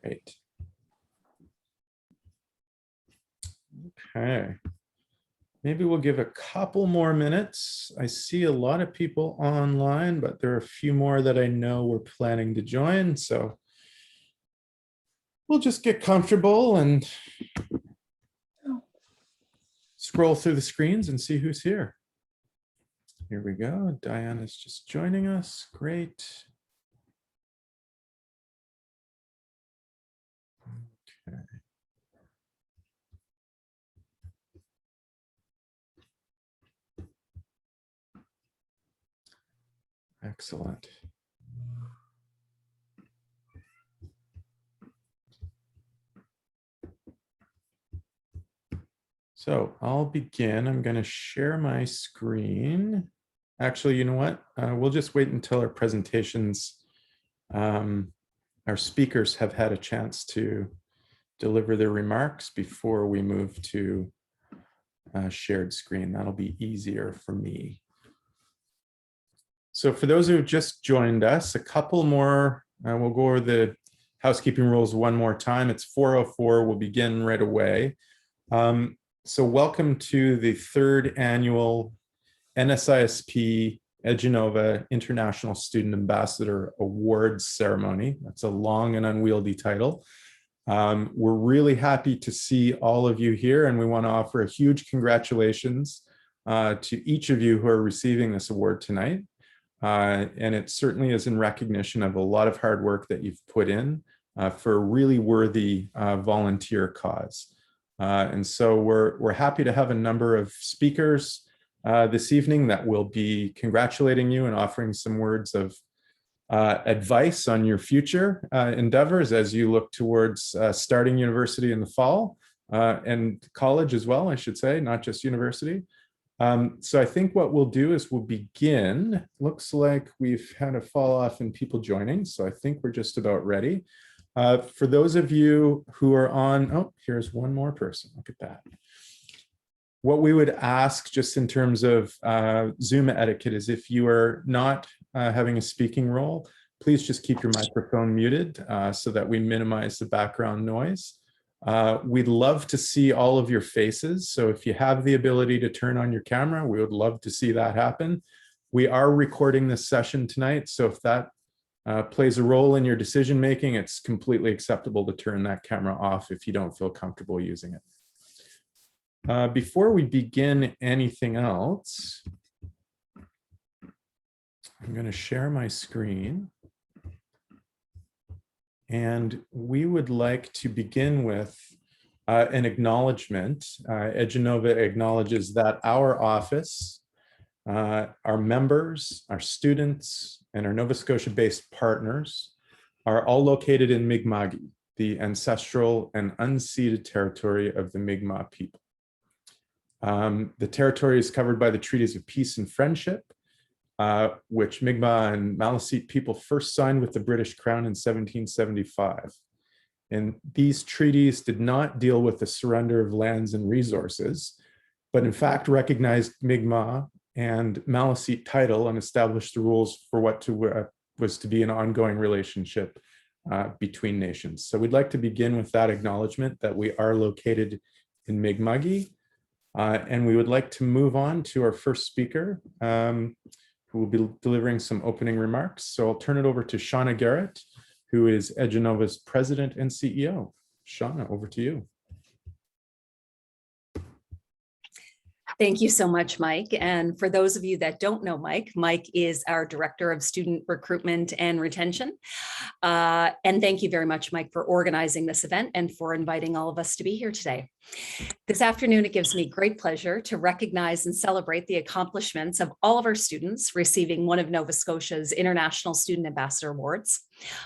Great. Okay. Maybe we'll give a couple more minutes. I see a lot of people online, but there are a few more that I know we're planning to join. So we'll just get comfortable and scroll through the screens and see who's here. Here we go. Diana's just joining us. Great. Okay. Excellent. So I'll begin. I'm going to share my screen. Actually, you know what? We'll just wait until our presentations, our speakers have had a chance to deliver their remarks before we move to shared screen. That'll be easier for me. So for those who have just joined us, a couple more, we'll go over the housekeeping rules one more time. It's 4:04, we'll begin right away. So welcome to the third annual NSISP EduNova International Student Ambassador Awards Ceremony. That's a long and unwieldy title. We're really happy to see all of you here, and we want to offer a huge congratulations to each of you who are receiving this award tonight. And it certainly is in recognition of a lot of hard work that you've put in for a really worthy volunteer cause. And so we're happy to have a number of speakers this evening that will be congratulating you and offering some words of advice on your future endeavors as you look towards starting university in the fall and college as well, I should say, not just university. So I think what we'll do is we'll begin. Looks like we've had a fall off in people joining, so I think we're just about ready. For those of you who are on, oh, here's one more person, look at that. What we would ask just in terms of Zoom etiquette is if you are not having a speaking role, please just keep your microphone muted so that we minimize the background noise. We'd love to see all of your faces. So if you have the ability to turn on your camera, we would love to see that happen. We are recording this session tonight. So if that plays a role in your decision making, it's completely acceptable to turn that camera off if you don't feel comfortable using it. Before we begin anything else, I'm going to share my screen. And we would like to begin with an acknowledgement. EduNova acknowledges that our office, our members, our students, and our Nova Scotia-based partners are all located in Mi'kma'ki, the ancestral and unceded territory of the Mi'kmaq people. The territory is covered by the Treaties of Peace and Friendship, which Mi'kmaq and Maliseet people first signed with the British Crown in 1775. And these treaties did not deal with the surrender of lands and resources, but in fact recognized Mi'kmaq and Maliseet title and established the rules for what was to be an ongoing relationship between nations. So we'd like to begin with that acknowledgement that we are located in Mi'kma'ki, and we would like to move on to our first speaker, who will be delivering some opening remarks. So I'll turn it over to Shauna Garrett, who is EduNova's president and CEO. Shauna, over to you. Thank you so much, Mike. And for those of you that don't know Mike, Mike is our Director of Student Recruitment and Retention. And thank you very much, Mike, for organizing this event and for inviting all of us to be here today. This afternoon, it gives me great pleasure to recognize and celebrate the accomplishments of all of our students receiving one of Nova Scotia's International Student Ambassador Awards.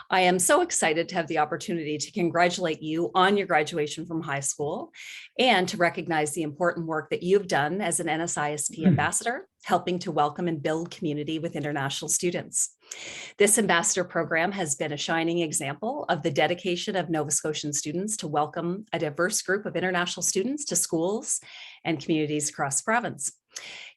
I am so excited to have the opportunity to congratulate you on your graduation from high school and to recognize the important work that you've done as an NSISP ambassador, helping to welcome and build community with international students. This ambassador program has been a shining example of the dedication of Nova Scotian students to welcome a diverse group of international students to schools and communities across the province.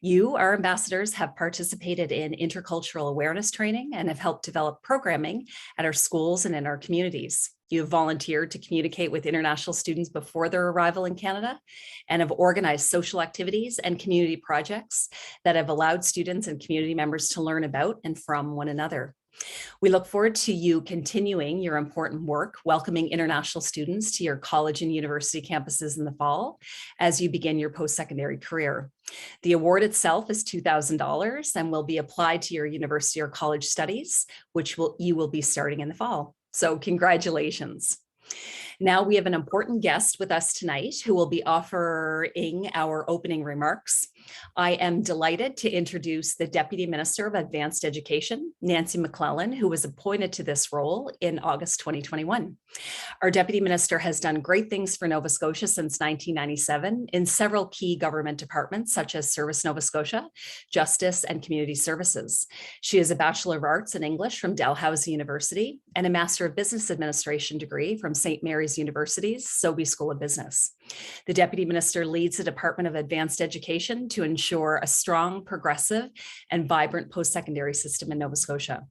You, our ambassadors, have participated in intercultural awareness training and have helped develop programming at our schools and in our communities. You have volunteered to communicate with international students before their arrival in Canada and have organized social activities and community projects that have allowed students and community members to learn about and from one another. We look forward to you continuing your important work, welcoming international students to your college and university campuses in the fall as you begin your post-secondary career. The award itself is $2,000 and will be applied to your university or college studies, which you will be starting in the fall. So congratulations. Now we have an important guest with us tonight who will be offering our opening remarks. I am delighted to introduce the Deputy Minister of Advanced Education, Nancy MacLellan, who was appointed to this role in August 2021. Our Deputy Minister has done great things for Nova Scotia since 1997 in several key government departments, such as Service Nova Scotia, Justice, and Community Services. She has a Bachelor of Arts in English from Dalhousie University and a Master of Business Administration degree from St. Mary's University's Sobey School of Business. The Deputy Minister leads the Department of Advanced Education to ensure a strong, progressive, and vibrant post-secondary system in Nova Scotia.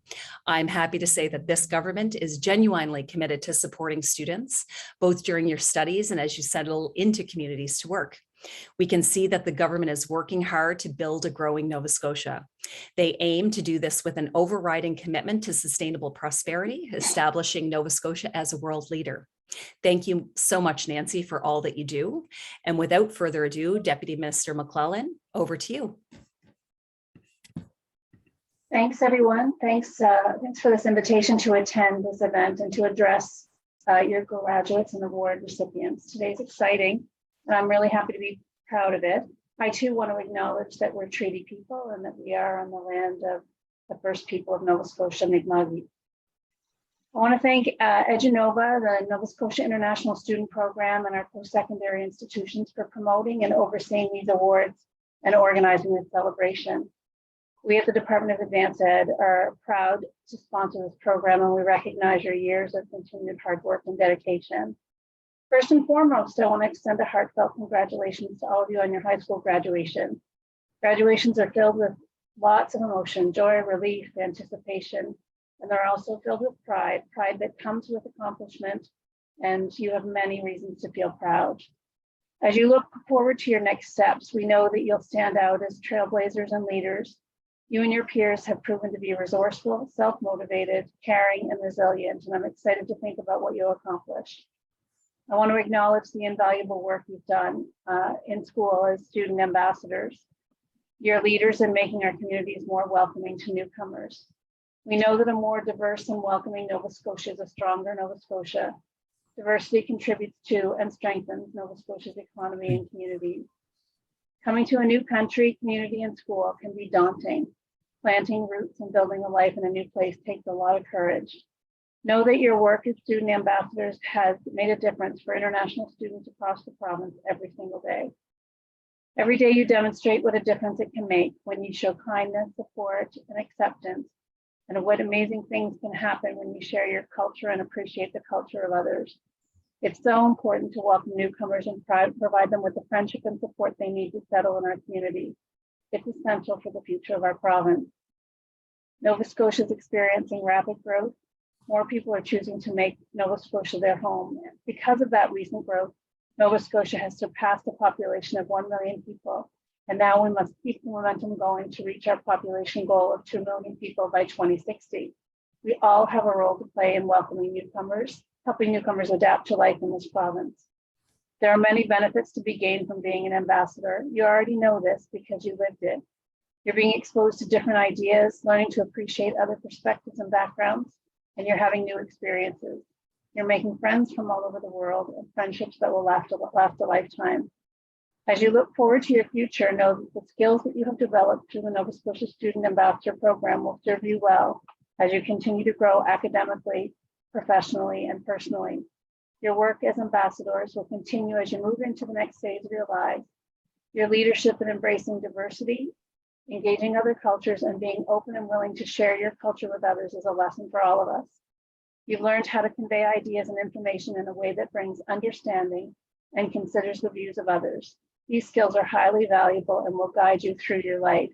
I'm happy to say that this government is genuinely committed to supporting students, both during your studies and as you settle into communities to work. We can see that the government is working hard to build a growing Nova Scotia. They aim to do this with an overriding commitment to sustainable prosperity, establishing Nova Scotia as a world leader. Thank you so much, Nancy, for all that you do. And without further ado, Deputy Minister MacLellan, over to you. Thanks, everyone. Thanks for this invitation to attend this event and to address your graduates and award recipients. Today's exciting, and I'm really happy to be proud of it. I too want to acknowledge that we're treaty people and that we are on the land of the first people of Nova Scotia, Mi'kma'ki. I want to thank EduNova, the Nova Scotia International Student Program, and our post-secondary institutions for promoting and overseeing these awards and organizing this celebration. We at the Department of Advanced Ed are proud to sponsor this program, and we recognize your years of continued hard work and dedication. First and foremost, I want to extend a heartfelt congratulations to all of you on your high school graduation. Graduations are filled with lots of emotion, joy, relief, anticipation, and they're also filled with pride that comes with accomplishment, and you have many reasons to feel proud. As you look forward to your next steps, we know that you'll stand out as trailblazers and leaders. You and your peers have proven to be resourceful, self-motivated, caring, and resilient, and I'm excited to think about what you'll accomplish. I want to acknowledge the invaluable work you've done in school as student ambassadors. You're leaders in making our communities more welcoming to newcomers. We know that a more diverse and welcoming Nova Scotia is a stronger Nova Scotia. Diversity contributes to and strengthens Nova Scotia's economy and community. Coming to a new country, community, and school can be daunting. Planting roots and building a life in a new place takes a lot of courage. Know that your work as student ambassadors has made a difference for international students across the province every single day. Every day you demonstrate what a difference it can make when you show kindness, support, and acceptance, and what amazing things can happen when you share your culture and appreciate the culture of others. It's so important to welcome newcomers and provide them with the friendship and support they need to settle in our community. It's essential for the future of our province. Nova Scotia is experiencing rapid growth. More people are choosing to make Nova Scotia their home. Because of that recent growth, Nova Scotia has surpassed a population of 1 million people. And now we must keep the momentum going to reach our population goal of 2 million people by 2060. We all have a role to play in welcoming newcomers, helping newcomers adapt to life in this province. There are many benefits to be gained from being an ambassador. You already know this because you lived it. You're being exposed to different ideas, learning to appreciate other perspectives and backgrounds, and you're having new experiences. You're making friends from all over the world and friendships that will last a lifetime. As you look forward to your future, know that the skills that you have developed through the Nova Scotia Student Ambassador Program will serve you well as you continue to grow academically, professionally, and personally. Your work as ambassadors will continue as you move into the next phase of your lives. Your leadership in embracing diversity, engaging other cultures, and being open and willing to share your culture with others is a lesson for all of us. You've learned how to convey ideas and information in a way that brings understanding and considers the views of others. These skills are highly valuable and will guide you through your life.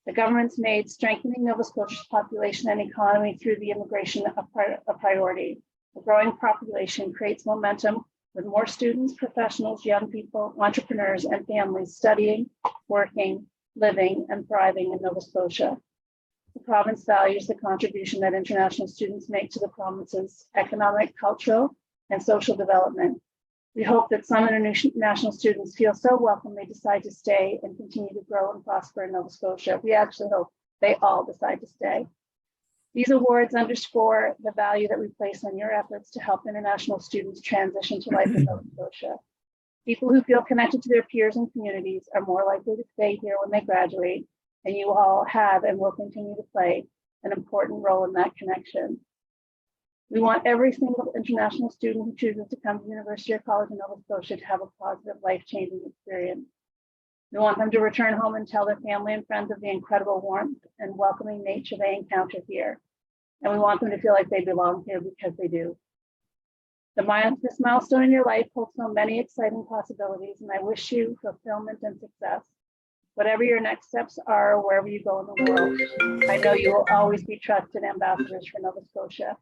The government's made strengthening Nova Scotia's population and economy through the immigration a priority. The growing population creates momentum with more students, professionals, young people, entrepreneurs, and families studying, working, living, and thriving in Nova Scotia. The province values the contribution that international students make to the province's economic, cultural, and social development. We hope that some international students feel so welcome they decide to stay and continue to grow and prosper in Nova Scotia. We actually hope they all decide to stay. These awards underscore the value that we place on your efforts to help international students transition to life in Nova Scotia. People who feel connected to their peers and communities are more likely to stay here when they graduate, and you all have and will continue to play an important role in that connection. We want every single international student who chooses to come to University or College in Nova Scotia to have a positive, life-changing experience. We want them to return home and tell their family and friends of the incredible warmth and welcoming nature they encounter here. And we want them to feel like they belong here because they do. This milestone in your life holds so many exciting possibilities, and I wish you fulfillment and success. Whatever your next steps are, or wherever you go in the world, I know you will always be trusted ambassadors for Nova Scotia.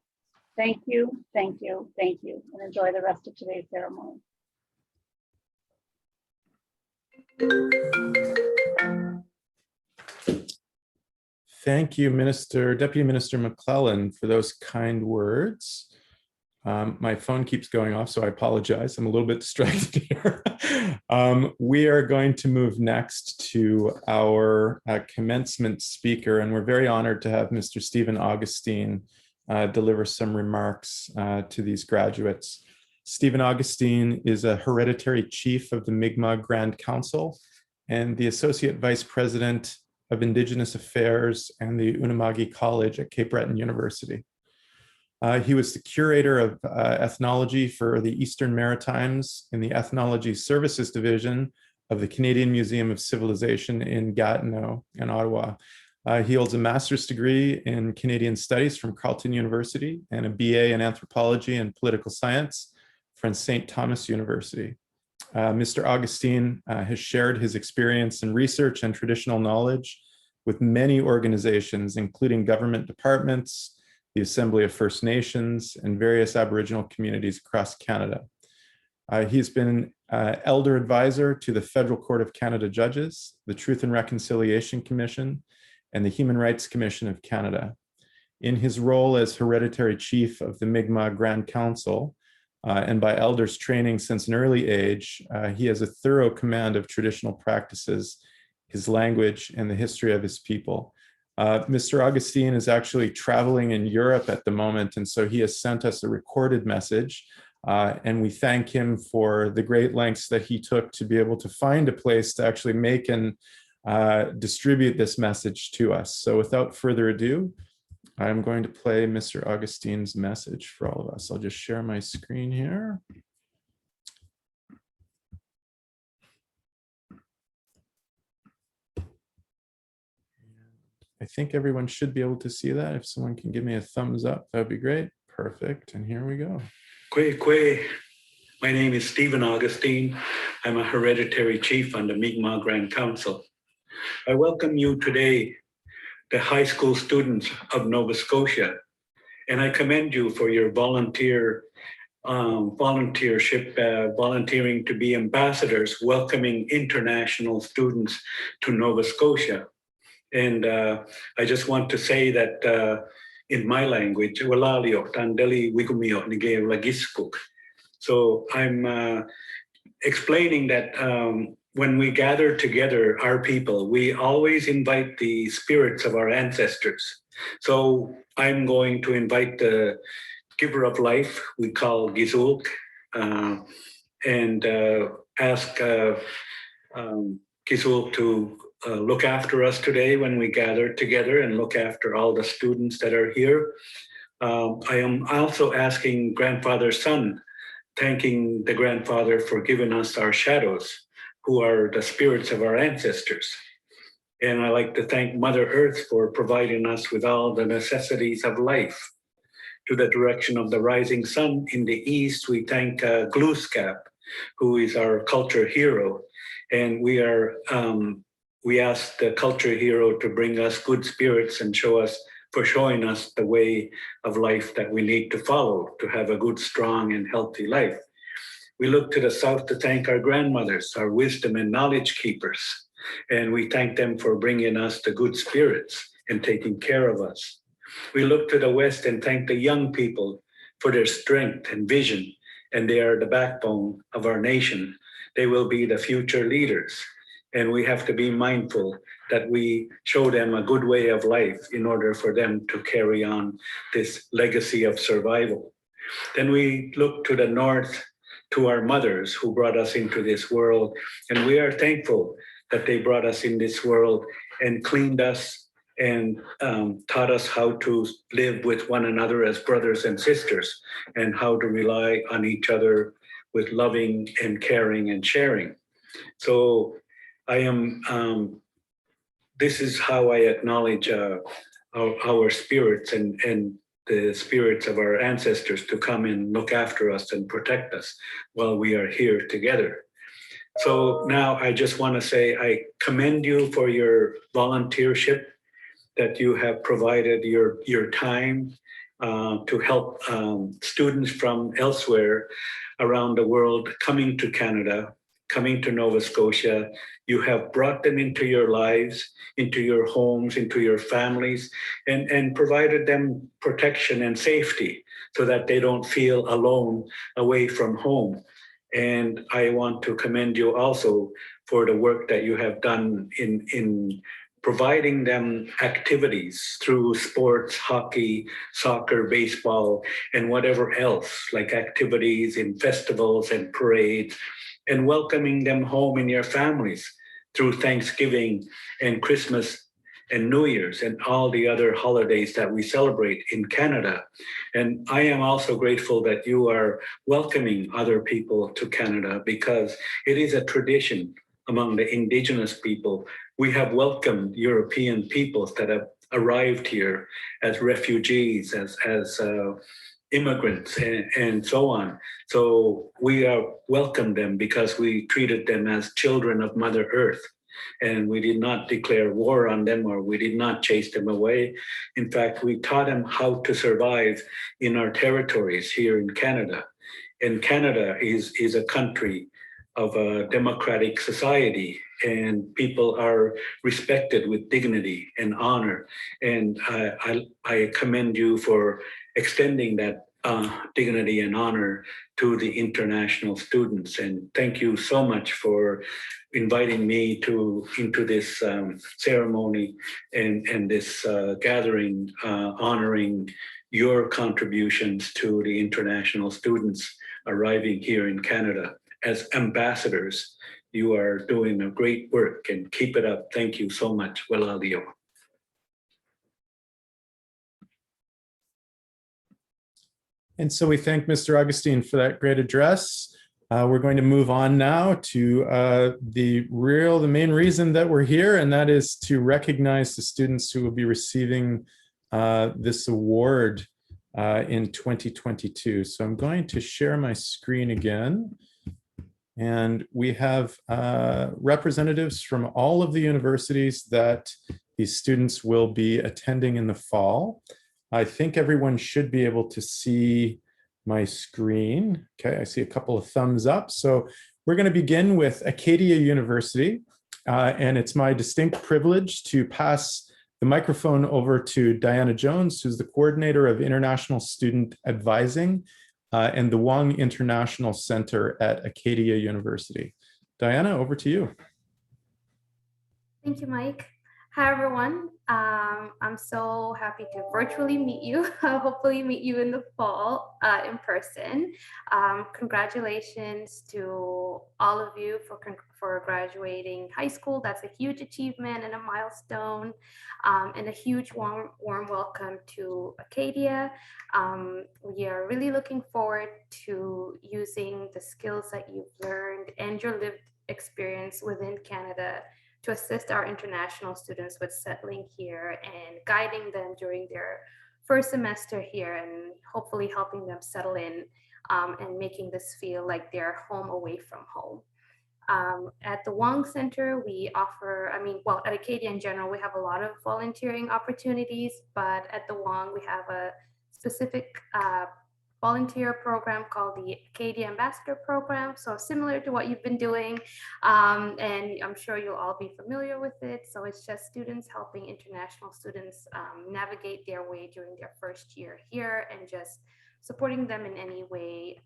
Thank you, thank you, thank you, and enjoy the rest of today's ceremony. Thank you, Deputy Minister MacLellan, for those kind words. My phone keeps going off, so I apologize. I'm a little bit distracted here. We are going to move next to our commencement speaker, and we're very honored to have Mr. Stephen Augustine deliver some remarks to these graduates. Stephen Augustine is a hereditary chief of the Mi'kmaq Grand Council and the Associate Vice President of Indigenous Affairs and the Unama'ki College at Cape Breton University. He was the curator of ethnology for the Eastern Maritimes in the Ethnology Services Division of the Canadian Museum of Civilization in Gatineau and Ottawa. He holds a master's degree in Canadian Studies from Carleton University and a BA in Anthropology and Political Science from St. Thomas University. Mr. Augustine has shared his experience in research and traditional knowledge with many organizations, including government departments, the Assembly of First Nations, and various Aboriginal communities across Canada. He's been elder advisor to the Federal Court of Canada Judges, the Truth and Reconciliation Commission, and the Human Rights Commission of Canada. In his role as hereditary chief of the Mi'kmaq Grand Council, and by elders training since an early age, he has a thorough command of traditional practices, his language, and the history of his people. Mr. Augustine is actually traveling in Europe at the moment, and so he has sent us a recorded message, and we thank him for the great lengths that he took to be able to find a place to actually make and distribute this message to us. So without further ado, I'm going to play Mr. Augustine's message for all of us. I'll just share my screen here. I think everyone should be able to see that. If someone can give me a thumbs up, that'd be great. Perfect, and here we go. Kwe. My name is Stephen Augustine. I'm a hereditary chief on the Mi'kmaq Grand Council. I welcome you today, the high school students of Nova Scotia, and I commend you for your volunteership, volunteering to be ambassadors, welcoming international students to Nova Scotia. And I just want to say that in my language, so I'm explaining that when we gather together our people, we always invite the spirits of our ancestors. So I'm going to invite the giver of life, we call Gizulk, and ask Gizulk to look after us today when we gather together and look after all the students that are here. I am also asking Grandfather Son, thanking the grandfather for giving us our shadows, who are the spirits of our ancestors. And I like to thank Mother Earth for providing us with all the necessities of life. To the direction of the rising sun in the east, we thank Glooskap, who is our culture hero. And we asked the culture hero to bring us good spirits and showing us the way of life that we need to follow to have a good, strong, and healthy life. We look to the south to thank our grandmothers, our wisdom and knowledge keepers. And we thank them for bringing us the good spirits and taking care of us. We look to the west and thank the young people for their strength and vision, and they are the backbone of our nation. They will be the future leaders, and we have to be mindful that we show them a good way of life in order for them to carry on this legacy of survival. Then we look to the north, to our mothers who brought us into this world, and we are thankful that they brought us in this world and cleaned us and taught us how to live with one another as brothers and sisters, and how to rely on each other with loving and caring and sharing. So this is how I acknowledge our spirits and the spirits of our ancestors to come and look after us and protect us while we are here together. So now I just want to say I commend you for your volunteership, that you have provided your time to help students from elsewhere around the world coming to Canada, coming to Nova Scotia. You have brought them into your lives, into your homes, into your families, and provided them protection and safety so that they don't feel alone away from home. And I want to commend you also for the work that you have done in providing them activities through sports, hockey, soccer, baseball, and whatever else, like activities in festivals and parades, and welcoming them home in your families through Thanksgiving and Christmas and New Year's and all the other holidays that we celebrate in Canada. And I am also grateful that you are welcoming other people to Canada, because it is a tradition among the Indigenous people. We have welcomed European peoples that have arrived here as refugees, as immigrants, and so on. So we welcomed them because we treated them as children of Mother Earth. And we did not declare war on them, or we did not chase them away. In fact, we taught them how to survive in our territories here in Canada. And Canada is a country of a democratic society, and people are respected with dignity and honor. And I commend you for extending that dignity and honor to the international students. And thank you so much for inviting me into this ceremony and this gathering, honoring your contributions to the international students arriving here in Canada. As ambassadors, you are doing a great work, and keep it up. Thank you so much. Waladio. And so we thank Mr. Augustine for that great address. We're going to move on now to the main reason that we're here, and that is to recognize the students who will be receiving this award in 2022. So I'm going to share my screen again. And we have representatives from all of the universities that these students will be attending in the fall. I think everyone should be able to see my screen. Okay, I see a couple of thumbs up. So we're going to begin with Acadia University. And it's my distinct privilege to pass the microphone over to Diana Jones, who's the coordinator of International Student Advising and the Wong International Center at Acadia University. Diana, over to you. Thank you, Mike. Hi, everyone. I'm so happy to virtually meet you. Hopefully meet you in the fall in person. Congratulations to all of you for graduating high school. That's a huge achievement and a milestone, and a huge warm welcome to Acadia. We are really looking forward to using the skills that you've learned and your lived experience within Canada to assist our international students with settling here and guiding them during their first semester here, and hopefully helping them settle in and making this feel like they're home away from home. At the Wong Center, we offer, well, at Acadia in general, we have a lot of volunteering opportunities, but at the Wong, we have a specific volunteer program called the Acadia Ambassador Program. So similar to what you've been doing, and I'm sure you'll all be familiar with it. So it's just students helping international students navigate their way during their first year here and just supporting them in any way,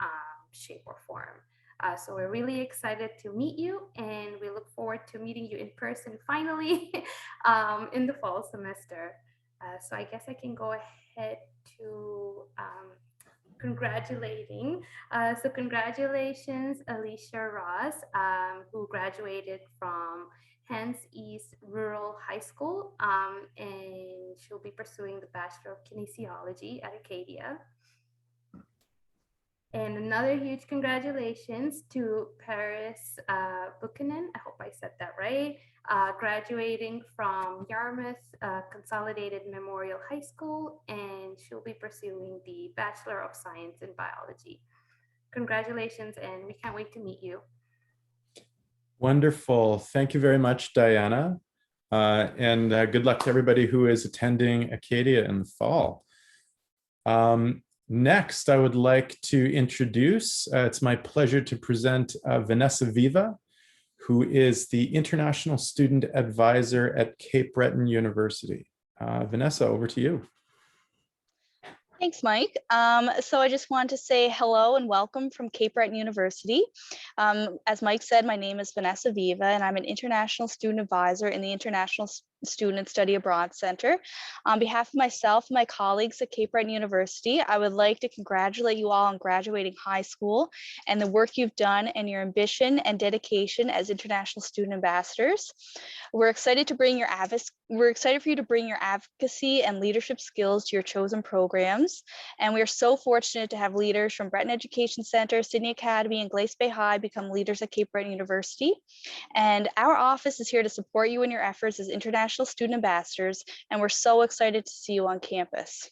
shape, or form. So we're really excited to meet you, and we look forward to meeting you in person finally in the fall semester. So I guess I can go ahead to congratulating. So congratulations, Alicia Ross, who graduated from Hants East Rural High School, and she'll be pursuing the Bachelor of Kinesiology at Acadia. And another huge congratulations to Paris Buchanan, I hope I said that right, graduating from Yarmouth Consolidated Memorial High School, and she'll be pursuing the Bachelor of Science in Biology. Congratulations, and we can't wait to meet you. Wonderful. Thank you very much, Diana. And good luck to everybody who is attending Acadia in the fall. Next, I would like to introduce, it's my pleasure to present Vanessa Viva, who is the International Student Advisor at Cape Breton University. Vanessa, over to you. Thanks, Mike. So I just want to say hello and welcome from Cape Breton University. As Mike said, my name is Vanessa Viva, and I'm an International Student Advisor in the International Student Study Abroad Center. On behalf of myself and my colleagues at Cape Breton University, I would like to congratulate you all on graduating high school and the work you've done and your ambition and dedication as International Student Ambassadors. We're excited for you to bring your advocacy and leadership skills to your chosen programs. And we are so fortunate to have leaders from Breton Education Center, Sydney Academy, and Glace Bay High become leaders at Cape Breton University. And our office is here to support you in your efforts as international student ambassadors, and we're so excited to see you on campus.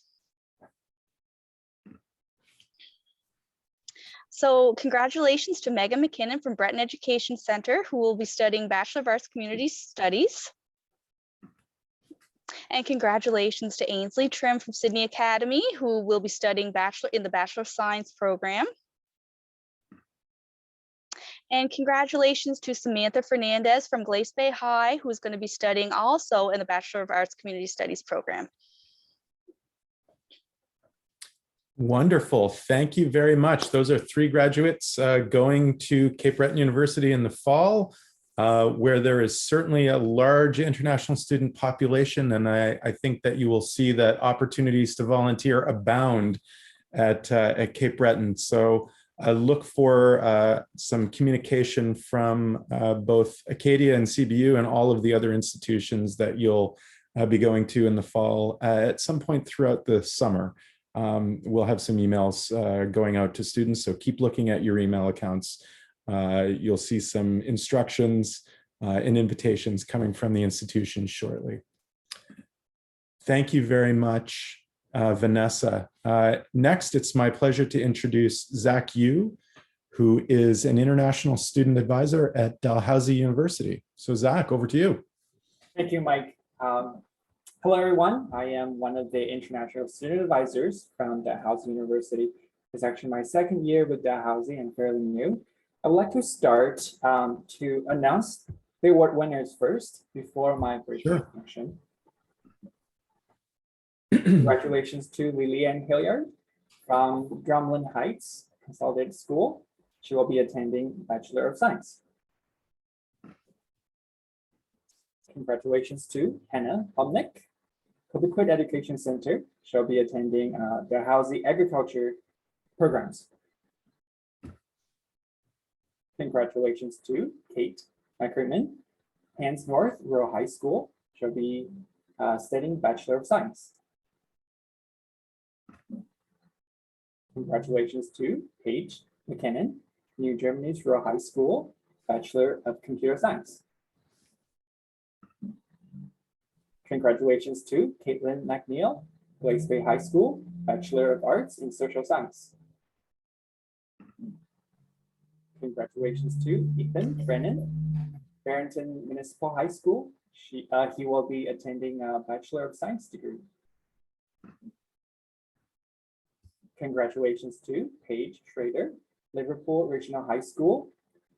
So congratulations to Megan McKinnon from Breton Education Center, who will be studying Bachelor of Arts Community Studies. And congratulations to Ainsley Trim from Sydney Academy, who will be studying in the Bachelor of Science program. And congratulations to Samantha Fernandez from Glace Bay High, who is going to be studying also in the Bachelor of Arts Community Studies program. Wonderful. Thank you very much. Those are 3 graduates going to Cape Breton University in the fall, where there is certainly a large international student population. And I think that you will see that opportunities to volunteer abound at Cape Breton. So I look for some communication from both Acadia and CBU and all of the other institutions that you'll be going to in the fall at some point throughout the summer. We'll have some emails going out to students, so keep looking at your email accounts. You'll see some instructions and invitations coming from the institution shortly. Thank you very much, Vanessa. Next, it's my pleasure to introduce Zach Yu, who is an international student advisor at Dalhousie University. So Zach, over to you. Thank you, Mike. Hello, everyone. I am one of the international student advisors from Dalhousie University. It's actually my 2nd year with Dalhousie and fairly new. I would like to start to announce the award winners first before my brief introduction. Congratulations to Lillian Hilliard from Drumlin Heights Consolidated School. She will be attending Bachelor of Science. Congratulations to Hannah Homnick, Cobequid Education Center. She'll be attending Dalhousie Agriculture programs. Congratulations to Kate McCrimmon, Hants North Rural High School. She'll be studying Bachelor of Science. Congratulations to Paige McKinnon, New Germany's Rural High School, Bachelor of Computer Science. Congratulations to Caitlin McNeil, Glace Bay High School, Bachelor of Arts in Social Science. Congratulations to Ethan Brennan, Barrington Municipal High School. He will be attending a Bachelor of Science degree. Congratulations to Paige Schrader, Liverpool Regional High School,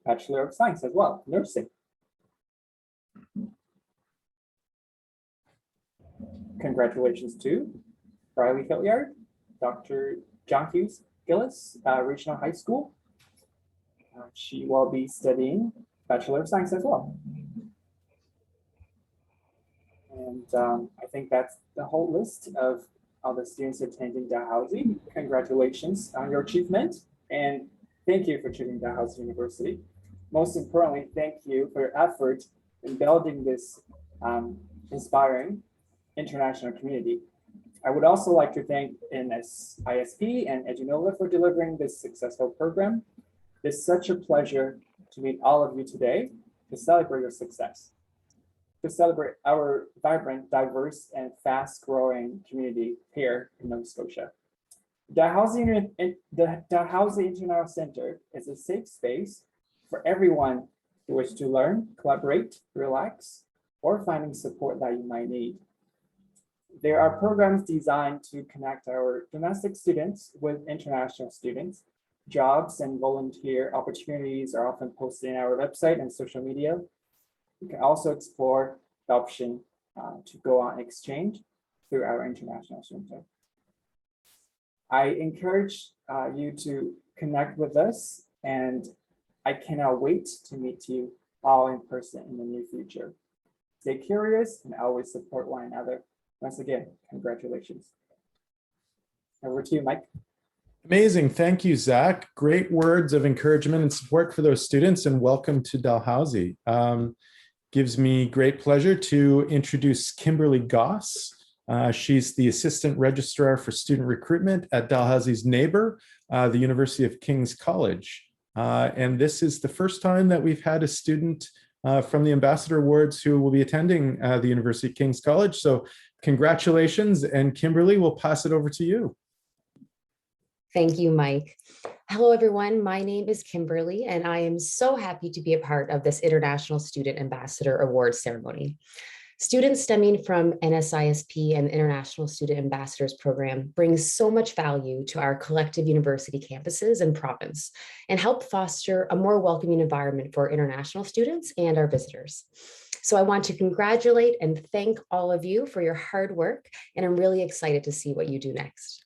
Bachelor of Science as well, nursing. Congratulations to Riley Hilliard, Dr. John Hughes Gillis, Regional High School. She will be studying Bachelor of Science as well. And I think that's the whole list of all the students attending Dalhousie. Congratulations on your achievement, and thank you for choosing Dalhousie University. Most importantly, thank you for your effort in building this inspiring international community. I would also like to thank NSISP and EduNova for delivering this successful program. It's such a pleasure to meet all of you today to celebrate your success, to celebrate our vibrant, diverse, and fast-growing community here in Nova Scotia. The Dalhousie International Center is a safe space for everyone who wishes to learn, collaborate, relax, or finding support that you might need. There are programs designed to connect our domestic students with international students. Jobs and volunteer opportunities are often posted in our website and social media. You can also explore the option to go on exchange through our International Center. I encourage you to connect with us, and I cannot wait to meet you all in person in the near future. Stay curious and always support one another. Once again, congratulations. Over to you, Mike. Amazing. Thank you, Zach. Great words of encouragement and support for those students, and welcome to Dalhousie. Gives me great pleasure to introduce Kimberly Goss. She's the Assistant Registrar for Student Recruitment at Dalhousie's neighbor, the University of King's College. And this is the first time that we've had a student from the Ambassador Awards who will be attending the University of King's College. So congratulations, and Kimberly, we'll pass it over to you. Thank you, Mike. Hello, everyone. My name is Kimberly, and I am so happy to be a part of this International Student Ambassador Award ceremony. Students stemming from NSISP and the International Student Ambassadors Program bring so much value to our collective university campuses and province, and help foster a more welcoming environment for international students and our visitors. So I want to congratulate and thank all of you for your hard work, and I'm really excited to see what you do next.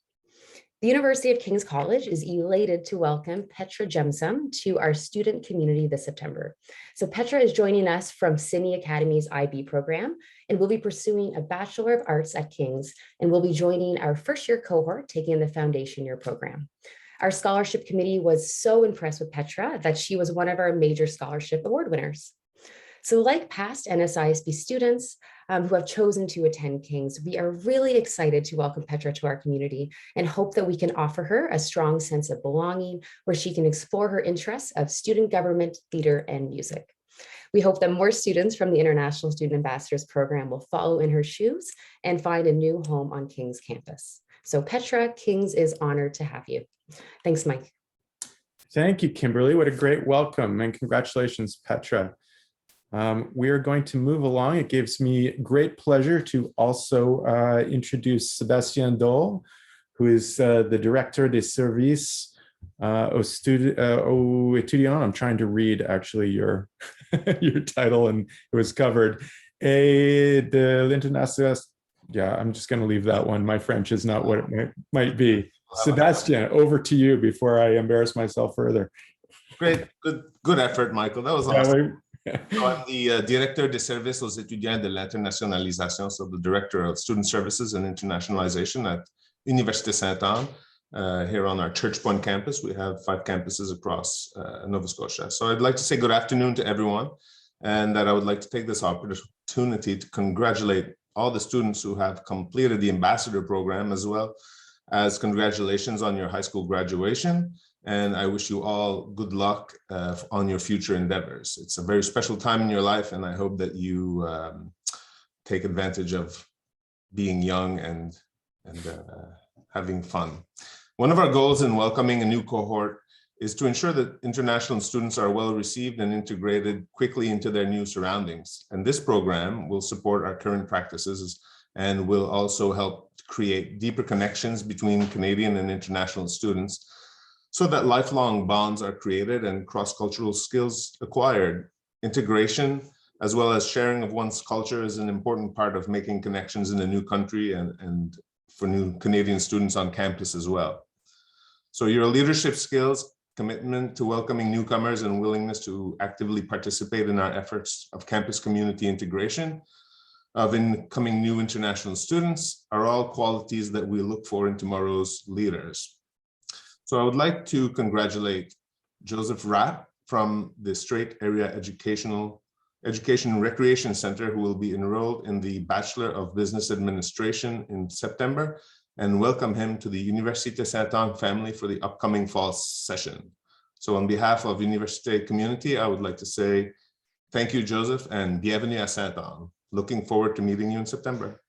The University of King's College is elated to welcome Petra Jemsum to our student community this September. So Petra is joining us from Sydney Academy's IB program, and will be pursuing a Bachelor of Arts at King's, and will be joining our first year cohort taking the foundation year program. Our scholarship committee was so impressed with Petra that she was one of our major scholarship award winners. So like past NSISP students who have chosen to attend King's, we are really excited to welcome Petra to our community, and hope that we can offer her a strong sense of belonging where she can explore her interests of student government, theater, and music. We hope that more students from the International Student Ambassadors Program will follow in her shoes and find a new home on King's campus. So Petra, King's is honored to have you. Thanks, Mike. Thank you, Kimberly. What a great welcome, and congratulations, Petra. We are going to move along. It gives me great pleasure to also introduce Sébastien Dole, who is the Director des Services aux étudiants. I'm trying to read actually your your title, and it was covered. Et de l'International. Yeah, I'm just going to leave that one. My French is not what it might be. Sébastien, over to you before I embarrass myself further. Great, good effort, Michael. That was awesome. So I'm the Directeur des Services aux étudiants de l'internationalisation, so the Director of Student Services and Internationalization at Université Sainte-Anne. Here on our Church Point campus. We have 5 campuses across Nova Scotia. So I'd like to say good afternoon to everyone, and that I would like to take this opportunity to congratulate all the students who have completed the ambassador program, as well as congratulations on your high school graduation. And I wish you all good luck on your future endeavors. It's a very special time in your life, and I hope that you take advantage of being young and having fun. One of our goals in welcoming a new cohort is to ensure that international students are well received and integrated quickly into their new surroundings. And this program will support our current practices and will also help create deeper connections between Canadian and international students so that lifelong bonds are created and cross-cultural skills acquired. Integration, as well as sharing of one's culture, is an important part of making connections in a new country and for new Canadian students on campus as well. So your leadership skills, commitment to welcoming newcomers, and willingness to actively participate in our efforts of campus community integration of incoming new international students are all qualities that we look for in tomorrow's leaders. So I would like to congratulate Joseph Rapp from the Strait Area Education and Recreation Center, who will be enrolled in the Bachelor of Business Administration in September, and welcome him to the Université Saint-Anne family for the upcoming fall session. So on behalf of Université community, I would like to say thank you, Joseph, and bienvenue à Saint-Anne. Looking forward to meeting you in September.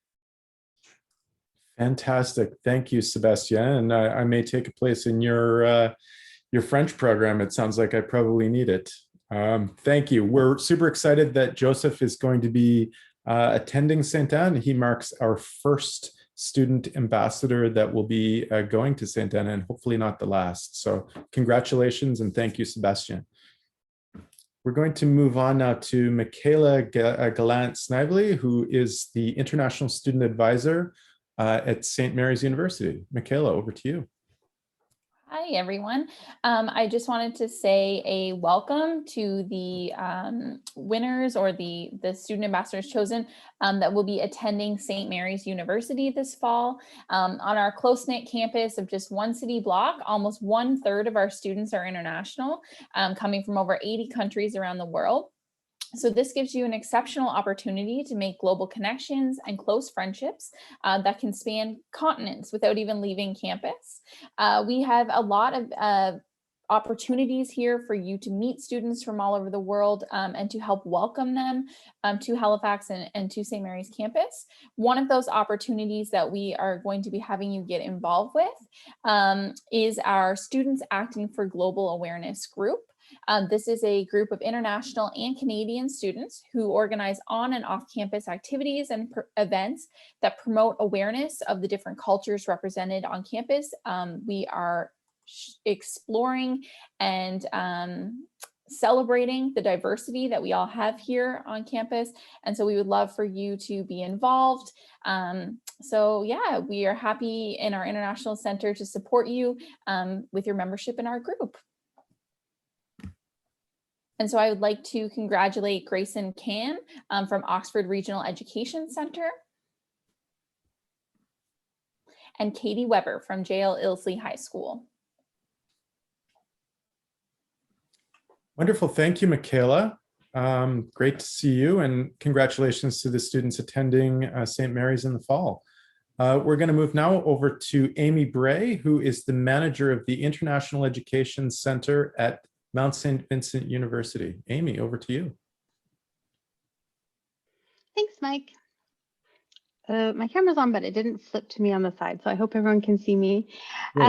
Fantastic. Thank you, Sébastien. And I may take a place in your French program. It sounds like I probably need it. Thank you. We're super excited that Joseph is going to be attending Saint-Anne. He marks our first student ambassador that will be going to Saint-Anne, and hopefully not the last. So congratulations and thank you, Sébastien. We're going to move on now to Michaela Gallant-Snively, who is the International Student Advisor at St. Mary's University. Michaela, over to you. Hi, everyone. I just wanted to say a welcome to the winners or the student ambassadors chosen that will be attending St. Mary's University this fall. On our close-knit campus of just one city block, almost 1/3 of our students are international, coming from over 80 countries around the world. So this gives you an exceptional opportunity to make global connections and close friendships that can span continents without even leaving campus. We have a lot of opportunities here for you to meet students from all over the world and to help welcome them to Halifax and to St. Mary's campus. One of those opportunities that we are going to be having you get involved with is our Students Acting for Global Awareness group. This is a group of international and Canadian students who organize on and off campus activities and events that promote awareness of the different cultures represented on campus. We are exploring and celebrating the diversity that we all have here on campus. And so we would love for you to be involved. So yeah, we are happy in our International Center to support you with your membership in our group. And so I would like to congratulate Grayson Can from Oxford Regional Education Center and Katie Weber from JL Ilsley High School. Wonderful. Thank you, Michaela. Great to see you, and congratulations to the students attending St. Mary's in the fall. We're going to move now over to Amy Bray, who is the manager of the International Education Center at Mount St. Vincent University. Amy, over to you. Thanks, Mike. My camera's on, but it didn't flip to me on the side, so I hope everyone can see me. So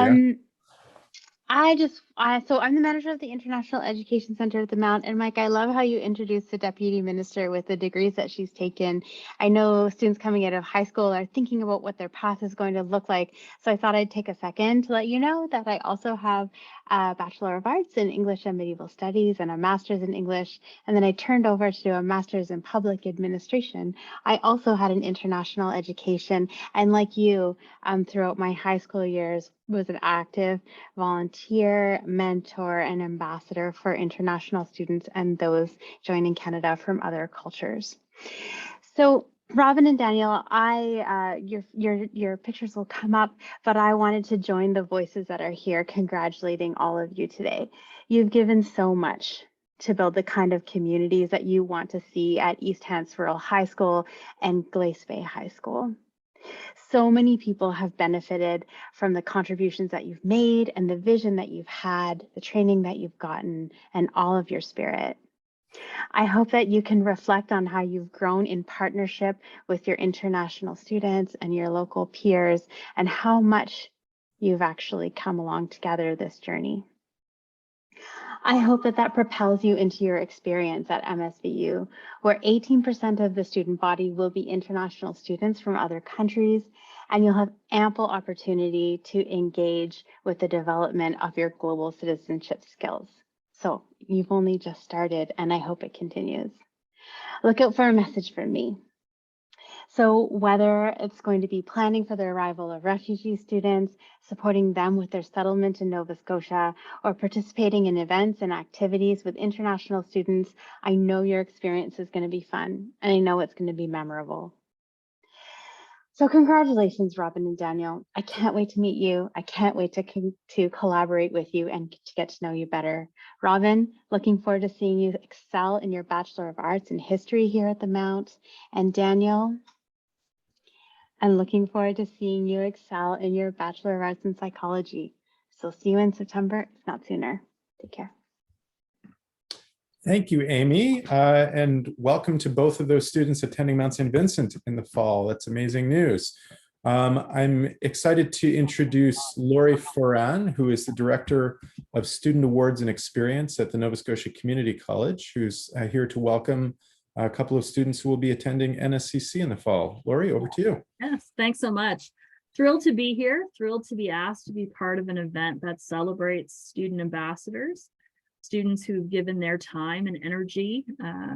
I'm the manager of the International Education Center at the Mount, and Mike, I love how you introduced the deputy minister with the degrees that she's taken. I know students coming out of high school are thinking about what their path is going to look like, so I thought I'd take a second to let you know that I also have a Bachelor of Arts in English and Medieval Studies and a Master's in English, and then I turned over to do a Master's in Public Administration. I also had an international education, and like you, throughout my high school years, was an active volunteer, mentor, and ambassador for international students and those joining Canada from other cultures. So Robin and Daniel, your pictures will come up, but I wanted to join the voices that are here congratulating all of you today. You've given so much to build the kind of communities that you want to see at East Hansville High School and Glace Bay High School. So many people have benefited from the contributions that you've made and the vision that you've had, the training that you've gotten, and all of your spirit. I hope that you can reflect on how you've grown in partnership with your international students and your local peers, and how much you've actually come along together this journey. I hope that that propels you into your experience at MSVU, where 18% of the student body will be international students from other countries, and you'll have ample opportunity to engage with the development of your global citizenship skills. So you've only just started, and I hope it continues. Look out for a message from me. So whether it's going to be planning for the arrival of refugee students, supporting them with their settlement in Nova Scotia, or participating in events and activities with international students, I know your experience is going to be fun, and I know it's going to be memorable. So congratulations, Robin and Daniel. I can't wait to meet you. I can't wait to collaborate with you and to get to know you better. Robin, looking forward to seeing you excel in your Bachelor of Arts in History here at the Mount. And Daniel, I'm looking forward to seeing you excel in your Bachelor of Arts in Psychology. So see you in September, if not sooner. Take care. Thank you, Amy, and welcome to both of those students attending Mount St. Vincent in the fall. That's amazing news. I'm excited to introduce Laurie Foran, who is the Director of Student Awards and Experience at the Nova Scotia Community College, who's here to welcome a couple of students who will be attending NSCC in the fall. Laurie, over to you. Yes, thanks so much. Thrilled to be here, thrilled to be asked to be part of an event that celebrates student ambassadors, students who've given their time and energy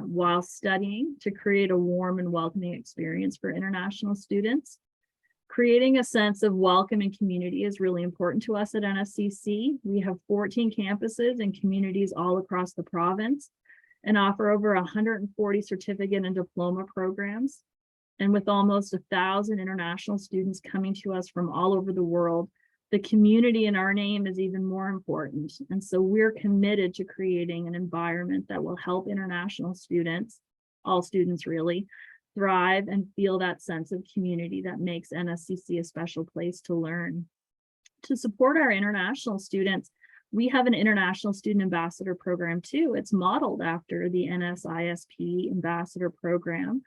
while studying to create a warm and welcoming experience for international students. Creating a sense of welcome and community is really important to us at NSCC. We have 14 campuses and communities all across the province and offer over 140 certificate and diploma programs. And with almost 1,000 international students coming to us from all over the world, the community in our name is even more important. And so we're committed to creating an environment that will help international students, all students really, thrive and feel that sense of community that makes NSCC a special place to learn. To support our international students, we have an International Student Ambassador Program too. It's modeled after the NSISP Ambassador Program.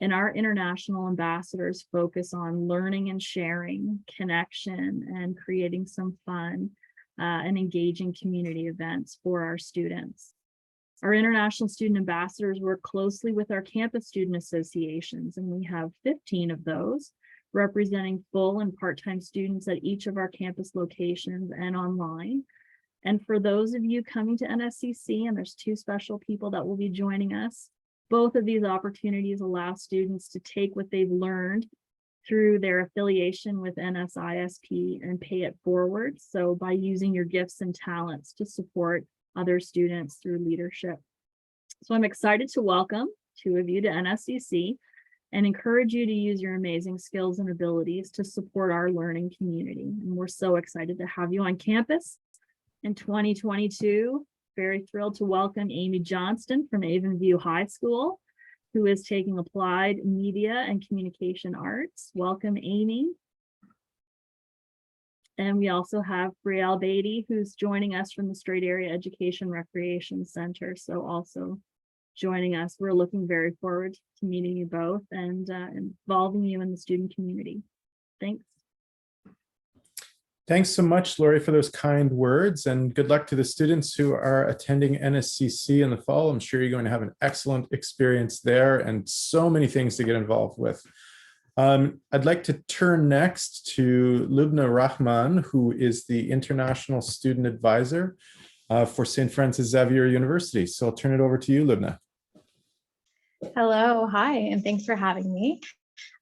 And our international ambassadors focus on learning and sharing, connection, and creating some fun and engaging community events for our students. Our international student ambassadors work closely with our campus student associations, and we have 15 of those, representing full and part-time students at each of our campus locations and online. And for those of you coming to NSCC, and there's 2 special people that will be joining us, both of these opportunities allow students to take what they've learned through their affiliation with NSISP and pay it forward. So by using your gifts and talents to support other students through leadership. So I'm excited to welcome 2 of you to NSCC and encourage you to use your amazing skills and abilities to support our learning community. And we're so excited to have you on campus in 2022. Very thrilled to welcome Amy Johnston from Avonview High School, who is taking applied media and communication arts. Welcome, Amy. And we also have Brielle Beatty, who's joining us from the Strait Area Education Recreation Center. So also joining us. We're looking very forward to meeting you both and involving you in the student community. Thanks. Thanks so much, Laurie, for those kind words, and good luck to the students who are attending NSCC in the fall. I'm sure you're going to have an excellent experience there and so many things to get involved with. I'd like to turn next to Lubna Rahman, who is the International Student Advisor for St. Francis Xavier University. So I'll turn it over to you, Lubna. Hello, hi, and thanks for having me.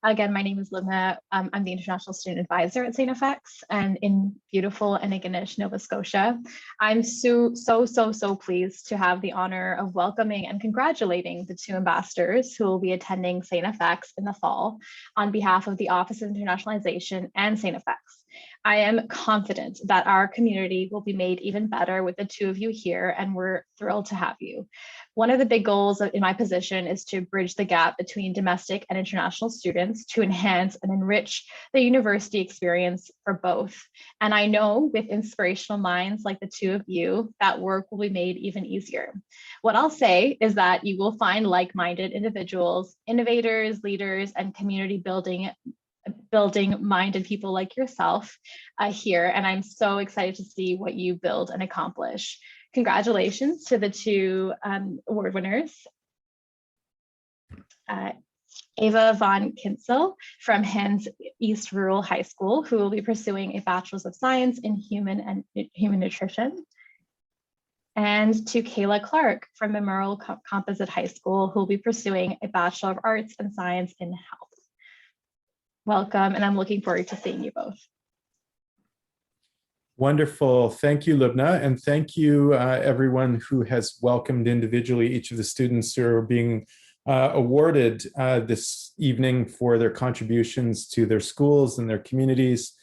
Again, my name is Lubna. I'm the International Student Advisor at St. FX and in beautiful Antigonish, Nova Scotia. I'm so pleased to have the honor of welcoming and congratulating the 2 ambassadors who will be attending St. FX in the fall on behalf of the Office of Internationalization and St. FX. I am confident that our community will be made even better with the 2 of you here, and we're thrilled to have you. One of the big goals in my position is to bridge the gap between domestic and international students to enhance and enrich the university experience for both. And I know with inspirational minds like the 2 of you, that work will be made even easier. What I'll say is that you will find like-minded individuals, innovators, leaders, and community building building minded people like yourself here. And I'm so excited to see what you build and accomplish. Congratulations to the two award winners. Ava von Kinsel from Hens East Rural High School, who will be pursuing a Bachelor's of Science in Human Nutrition. And to Kayla Clark from Memorial Composite High School, who will be pursuing a Bachelor of Arts and Science in Health. Welcome, and I'm looking forward to seeing you both. Wonderful. Thank you, Lubna. And thank you, everyone who has welcomed individually each of the students who are being awarded this evening for their contributions to their schools and their communities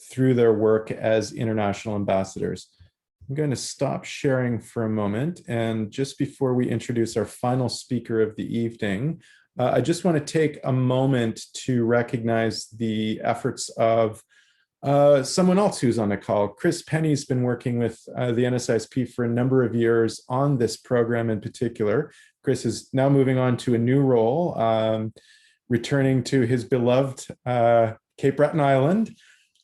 through their work as international ambassadors. I'm going to stop sharing for a moment. And just before we introduce our final speaker of the evening, I just want to take a moment to recognize the efforts of someone else who's on the call. Chris Penny's been working with the NSISP for a number of years on this program in particular. Chris is now moving on to a new role, returning to his beloved Cape Breton Island.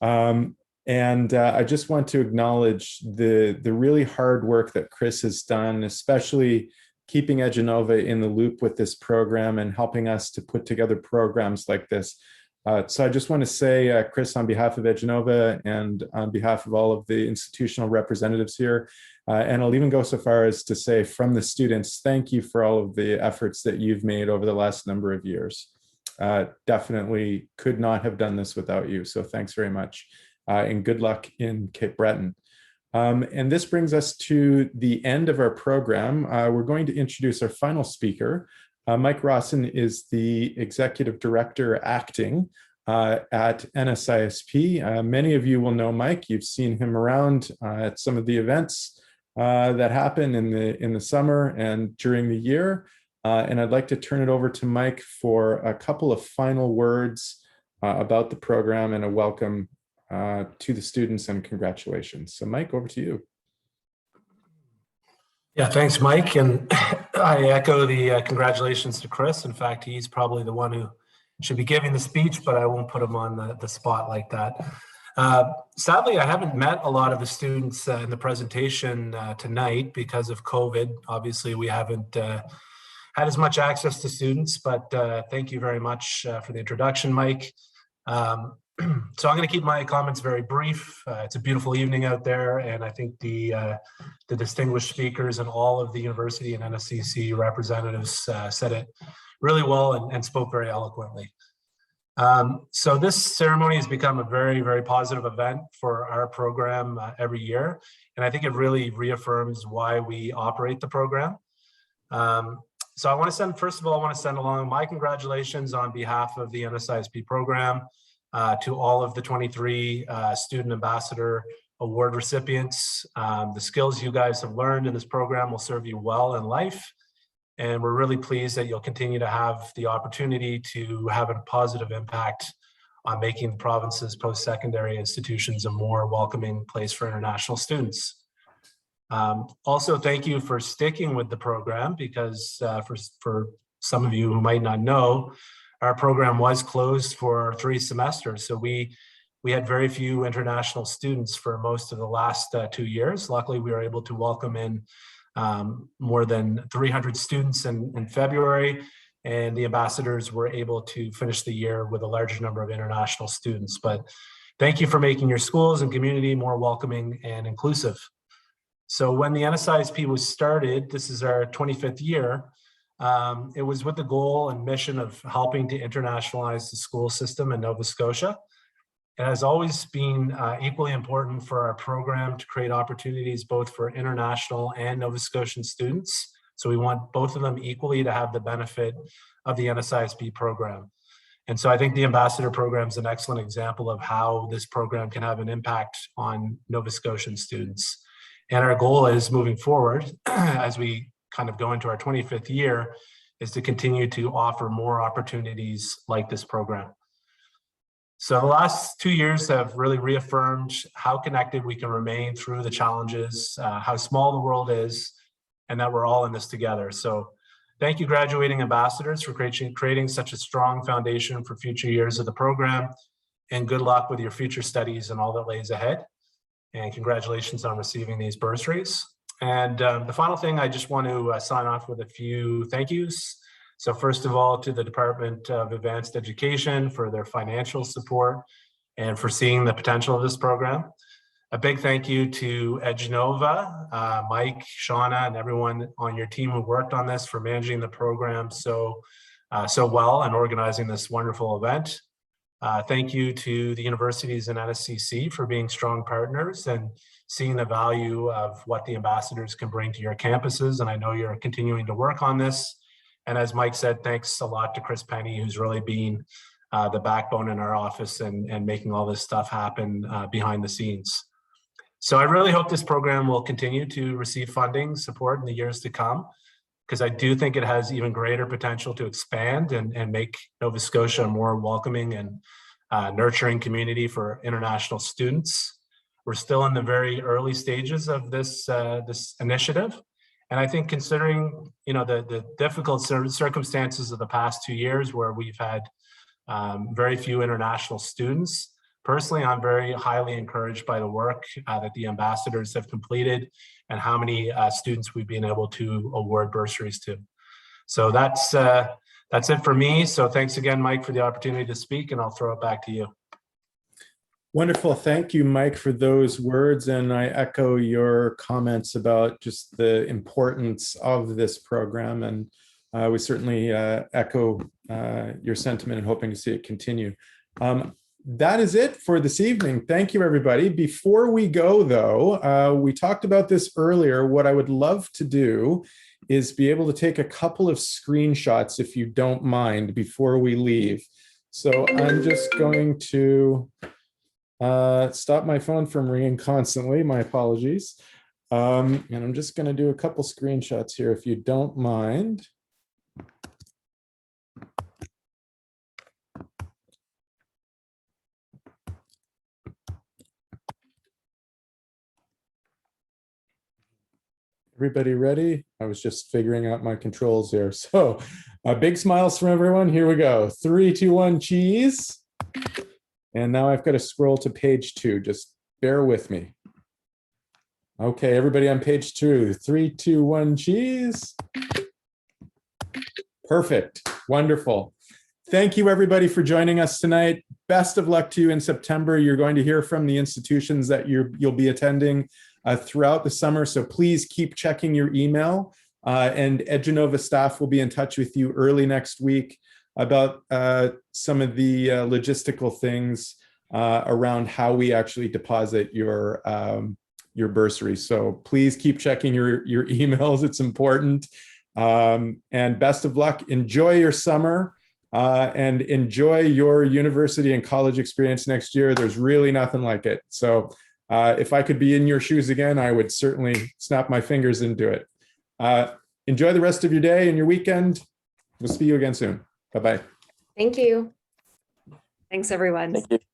And I just want to acknowledge the really hard work that Chris has done, especially keeping EduNova in the loop with this program and helping us to put together programs like this. So I just want to say, Chris, on behalf of EduNova and on behalf of all of the institutional representatives here, and I'll even go so far as to say from the students, thank you for all of the efforts that you've made over the last number of years. Definitely could not have done this without you. So thanks very much. And good luck in Cape Breton. And this brings us to the end of our program. We're going to introduce our final speaker. Mike Rawson is the Executive Director Acting at NSISP. Many of you will know Mike. You've seen him around at some of the events that happen in the summer and during the year. And I'd like to turn it over to Mike for a couple of final words about the program and a welcome to the students and congratulations. So Mike, over to you. Yeah, thanks, Mike. And I echo the congratulations to Chris. In fact, he's probably the one who should be giving the speech, but I won't put him on the spot like that. Sadly, I haven't met a lot of the students in the presentation tonight because of COVID. Obviously, we haven't had as much access to students, but thank you very much for the introduction, Mike. So I'm going to keep my comments very brief. It's a beautiful evening out there, and I think the distinguished speakers and all of the university and NSCC representatives said it really well and spoke very eloquently. So this ceremony has become a very, very positive event for our program every year, and I think it really reaffirms why we operate the program. So I want to send, first of all, I want to send along my congratulations on behalf of the NSISP program to all of the 23 Student Ambassador Award recipients. The skills you guys have learned in this program will serve you well in life. And we're really pleased that you'll continue to have the opportunity to have a positive impact on making the province's post-secondary institutions a more welcoming place for international students. Also, thank you for sticking with the program because for some of you who might not know, our program was closed for 3 semesters. So we had very few international students for most of the last 2 years. Luckily, we were able to welcome in more than 300 students in February, and the ambassadors were able to finish the year with a larger number of international students. But thank you for making your schools and community more welcoming and inclusive. So when the NSISP was started, this is our 25th year, it was with the goal and mission of helping to internationalize the school system in Nova Scotia. It has always been equally important for our program to create opportunities both for international and Nova Scotian students. So we want both of them equally to have the benefit of the NSISP program. And so I think the Ambassador program is an excellent example of how this program can have an impact on Nova Scotian students. And our goal is moving forward as we kind of go into our 25th year is to continue to offer more opportunities like this program. So the last 2 years have really reaffirmed how connected we can remain through the challenges, how small the world is, and that we're all in this together. So thank you, graduating ambassadors, for creating such a strong foundation for future years of the program. and good luck with your future studies and all that lays ahead. And congratulations on receiving these bursaries. And the final thing, I just want to sign off with a few thank yous. So first of all, to the Department of Advanced Education for their financial support and for seeing the potential of this program. A big thank you to EduNova, Mike, Shauna, and everyone on your team who worked on this for managing the program so well and organizing this wonderful event. Thank you to the universities and NSISP for being strong partners and seeing the value of what the ambassadors can bring to your campuses. And I know you're continuing to work on this. And as Mike said, thanks a lot to Chris Penny, who's really been the backbone in our office and making all this stuff happen behind the scenes. So I really hope this program will continue to receive funding support in the years to come, because I do think it has even greater potential to expand and make Nova Scotia a more welcoming and nurturing community for international students. We're still in the very early stages of this initiative. And I think considering, you know, the difficult circumstances of the past 2 years where we've had very few international students, personally, I'm very highly encouraged by the work that the ambassadors have completed and how many students we've been able to award bursaries to. So that's it for me. So thanks again, Mike, for the opportunity to speak, and I'll throw it back to you. Wonderful. Thank you, Mike, for those words. And I echo your comments about just the importance of this program. And we certainly echo your sentiment and hoping to see it continue. That is it for this evening. Thank you, everybody. Before we go, though, we talked about this earlier. What I would love to do is be able to take a couple of screenshots, if you don't mind, before we leave. So I'm just going to stop my phone from ringing constantly. My apologies. And I'm just going to do a couple screenshots here, if you don't mind. Everybody ready? I was just figuring out my controls here. So big smiles from everyone. Here we go. 3, 2, 1, cheese. And now I've got to scroll to page 2. Just bear with me. Okay, everybody on page 2. 3, 2, 1, cheese. Perfect. Wonderful. Thank you, everybody, for joining us tonight. Best of luck to you in September. You're going to hear from the institutions that you'll be attending throughout the summer. So please keep checking your email, and EduNova staff will be in touch with you early next week about some of the logistical things around how we actually deposit your bursary. So please keep checking your emails. It's important. And best of luck. Enjoy your summer and enjoy your university and college experience next year. There's really nothing like it. So if I could be in your shoes again, I would certainly snap my fingers and do it. Enjoy the rest of your day and your weekend. We'll see you again soon. Bye-bye. Thank you. Thanks, everyone. Thank you.